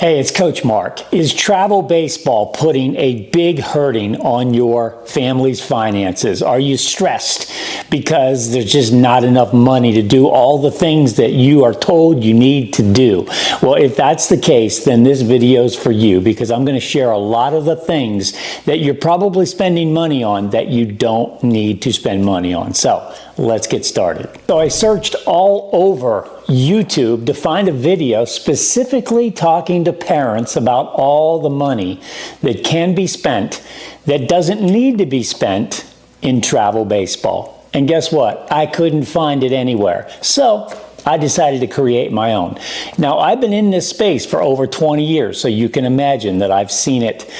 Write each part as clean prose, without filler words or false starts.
Hey, it's Coach Mark. Is travel baseball putting a big hurting on your family's finances? Are you stressed because there's just not enough money to do all the things that you are told you need to do? Well, if that's the case, then this video is for you, because I'm going to share a lot of the things that you're probably spending money on that you don't need to spend money on. So let's get started. So I searched all over YouTube to find a video specifically talking to parents about all the money that can be spent that doesn't need to be spent in travel baseball. And guess what? I couldn't find it anywhere. So I decided to create my own. Now, I've been in this space for over 20 years, so you can imagine that I've seen it.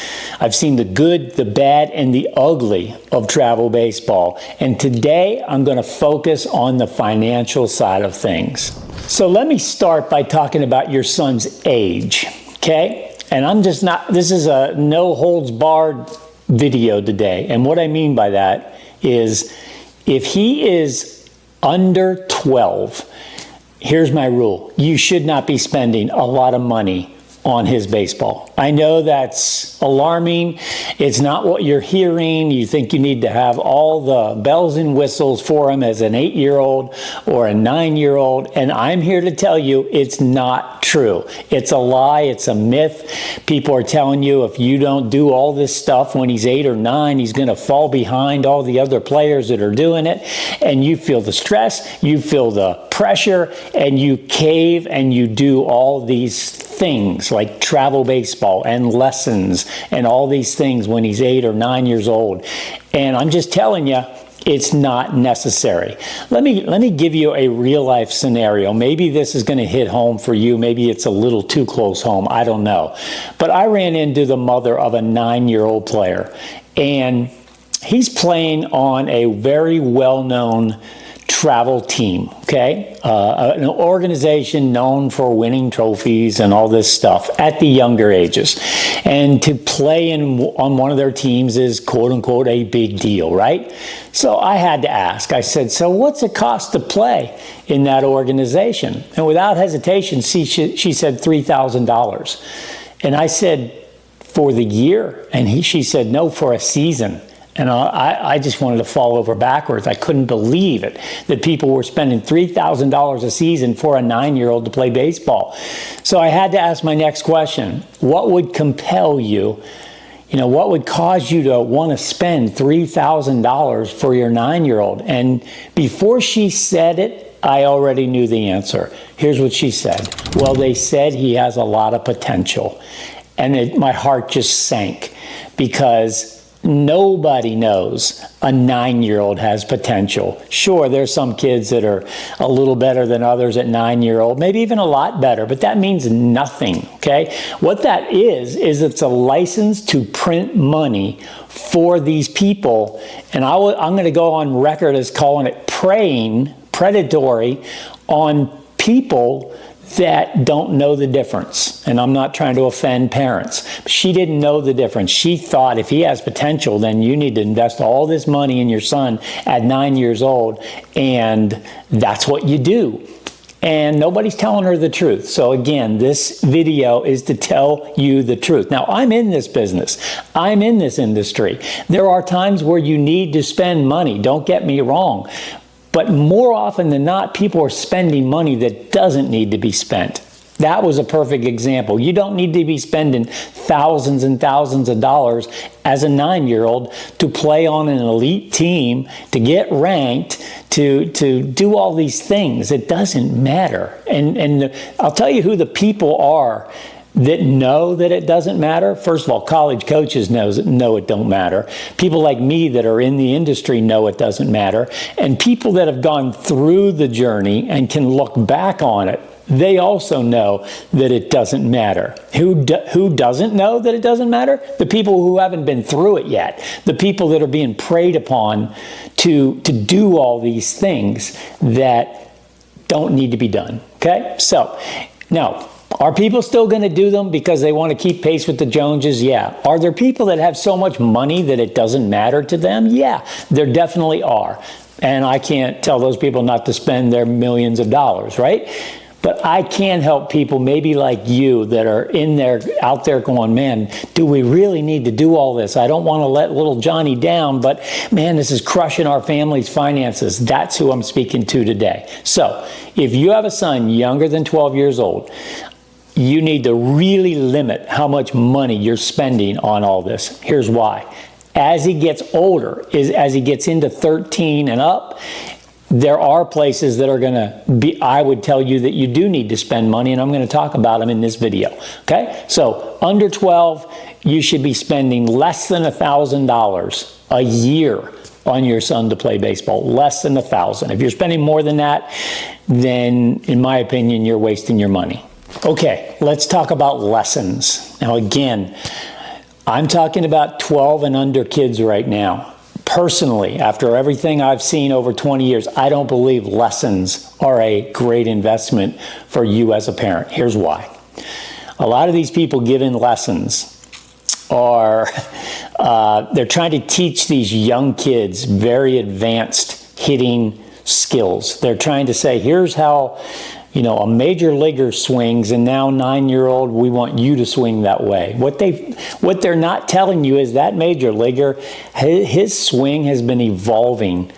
I've seen the good, the bad, and the ugly of travel baseball. And today, I'm going to focus on the financial side of things. So let me start by talking about your son's age, okay? And I'm just not, this is a no holds barred video today. And what I mean by that is if he is under 12, here's my rule. You should not be spending a lot of money on his baseball. I know that's alarming. It's not what you're hearing. You think you need to have all the bells and whistles for him as an 8-year-old or a 9-year-old. And I'm here to tell you it's not true. It's a lie. It's a myth. People are telling you if you don't do all this stuff when he's 8 or 9, he's going to fall behind all the other players that are doing it. And you feel the stress, you feel the pressure, and you cave and you do all these things like travel baseball and lessons and all these things when he's 8 or 9 years old. And I'm just telling you, it's not necessary. Let me give you a real life scenario. Maybe this is going to hit home for you. Maybe it's a little too close home. I don't know. But I ran into the mother of a 9-year-old player, and he's playing on a very well-known travel team, okay? An organization known for winning trophies and all this stuff at the younger ages. And to play on one of their teams is quote unquote a big deal, right? So I had to ask, I said, so what's it cost to play in that organization? And without hesitation, she said $3,000. And I said, for the year? And she said, no, for a season. And I just wanted to fall over backwards. I couldn't believe it, that people were spending $3,000 a season for a 9-year-old to play baseball. So I had to ask my next question. What would compel you, what would cause you to want to spend $3,000 for your 9-year-old? And before she said it, I already knew the answer. Here's what she said. Well, they said he has a lot of potential. And my heart just sank, because nobody knows a 9-year-old has potential. Sure, there's some kids that are a little better than others at 9-year-old, maybe even a lot better, but that means nothing, okay? What that is it's a license to print money for these people, and I'm going to go on record as calling it predatory on people that don't know the difference. And I'm not trying to offend parents. She didn't know the difference. She thought if he has potential, then you need to invest all this money in your son at 9 years old, and that's what you do. And nobody's telling her the truth. So again, this video is to tell you the truth. Now, I'm in this business. I'm in this industry. There are times where you need to spend money. Don't get me wrong. But more often than not, people are spending money that doesn't need to be spent. That was a perfect example. You don't need to be spending thousands and thousands of dollars as a 9-year-old to play on an elite team, to get ranked, to do all these things. It doesn't matter. And I'll tell you who the people are that know that it doesn't matter. First of all, college coaches know it don't matter. People like me that are in the industry know it doesn't matter. And people that have gone through the journey and can look back on it, they also know that it doesn't matter. Who doesn't know that it doesn't matter? The people who haven't been through it yet. The people that are being preyed upon to do all these things that don't need to be done. Okay? So, now, are people still going to do them because they want to keep pace with the Joneses? Yeah. Are there people that have so much money that it doesn't matter to them? Yeah, there definitely are. And I can't tell those people not to spend their millions of dollars, right? But I can help people maybe like you that are out there going, man, do we really need to do all this? I don't want to let little Johnny down, but man, this is crushing our family's finances. That's who I'm speaking to today. So if you have a son younger than 12 years old, you need to really limit how much money you're spending on all this. Here's why. As he gets older, as he gets into 13 and up, there are places that are going to be, I would tell you that you do need to spend money, and I'm going to talk about them in this video. Okay? So under 12, you should be spending less than $1,000 a year on your son to play baseball. Less than $1,000. If you're spending more than that, then in my opinion, you're wasting your money. Okay, let's talk about lessons. Now again, I'm talking about 12 and under kids right now. Personally, after everything I've seen over 20 years, I don't believe lessons are a great investment for you as a parent. Here's why. A lot of these people giving lessons are, they're trying to teach these young kids very advanced hitting skills. They're trying to say, here's how, a major leaguer swings, and now 9-year-old, we want you to swing that way. What they're not telling you is that major leaguer, his swing has been evolving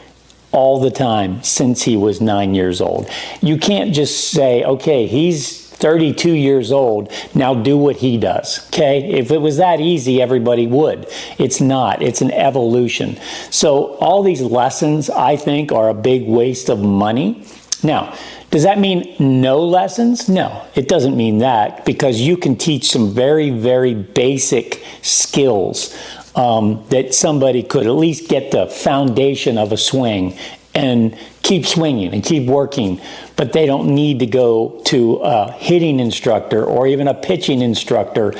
all the time since he was 9 years old. You can't just say, okay, he's 32 years old, now do what he does, okay? If it was that easy, everybody would. It's not. It's an evolution. So all these lessons, I think, are a big waste of money. Now, does that mean no lessons? No, it doesn't mean that, because you can teach some very, very basic skills that somebody could at least get the foundation of a swing and keep swinging and keep working, but they don't need to go to a hitting instructor or even a pitching instructor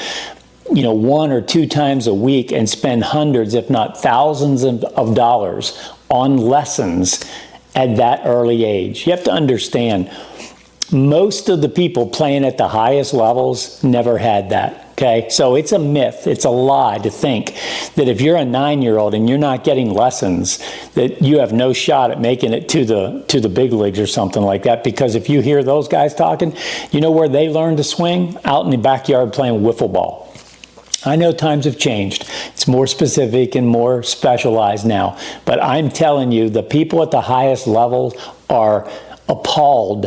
1 or 2 times a week and spend hundreds, if not thousands of dollars on lessons at that early age. You have to understand, most of the people playing at the highest levels never had that, okay? So it's a myth, it's a lie to think that if you're a 9-year-old and you're not getting lessons, that you have no shot at making it to the big leagues or something like that. Because if you hear those guys talking, you know where they learn to swing? Out in the backyard playing wiffle ball. I know times have changed. It's more specific and more specialized now. But I'm telling you, the people at the highest levels are appalled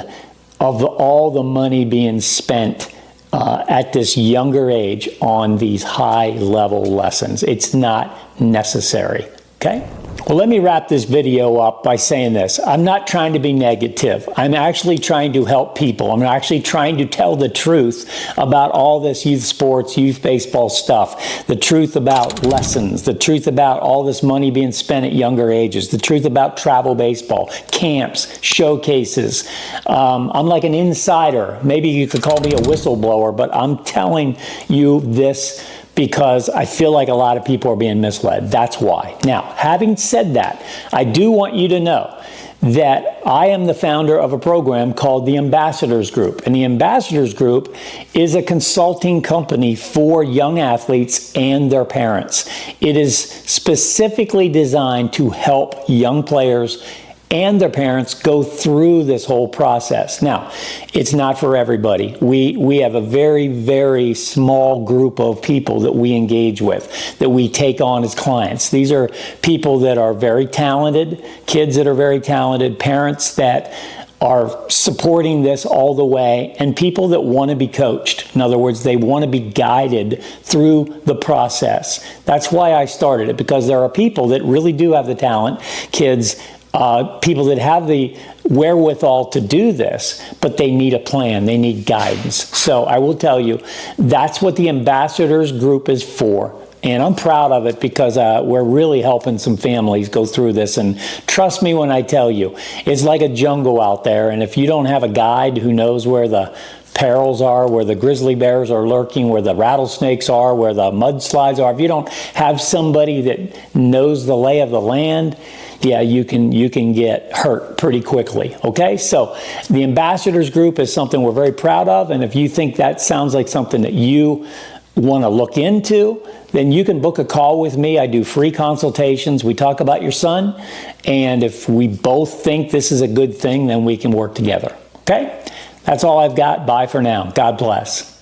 of all the money being spent at this younger age on these high-level lessons. It's not necessary, okay? Well, let me wrap this video up by saying this. I'm not trying to be negative. I'm actually trying to help people. I'm actually trying to tell the truth about all this youth sports, youth baseball stuff, the truth about lessons, the truth about all this money being spent at younger ages, the truth about travel baseball, camps, showcases. I'm like an insider. Maybe you could call me a whistleblower, but I'm telling you this because I feel like a lot of people are being misled. That's why. Now, having said that, I do want you to know that I am the founder of a program called the Ambassadors Group. And the Ambassadors Group is a consulting company for young athletes and their parents. It is specifically designed to help young players and their parents go through this whole process. Now, it's not for everybody. We have a very, very small group of people that we engage with, that we take on as clients. These are people that are very talented, kids that are very talented, parents that are supporting this all the way, and people that want to be coached. In other words, they want to be guided through the process. That's why I started it, because there are people that really do have the talent, kids, people that have the wherewithal to do this, but they need a plan, they need guidance. So I will tell you, that's what the Ambassadors Group is for. And I'm proud of it because we're really helping some families go through this. And trust me when I tell you, it's like a jungle out there. And if you don't have a guide who knows where the perils are, where the grizzly bears are lurking, where the rattlesnakes are, where the mudslides are, if you don't have somebody that knows the lay of the land, yeah, you can get hurt pretty quickly, okay? So the Ambassadors Group is something we're very proud of, and if you think that sounds like something that you want to look into, then you can book a call with me. I do free consultations. We talk about your son, and if we both think this is a good thing, then we can work together, okay? That's all I've got. Bye for now. God bless.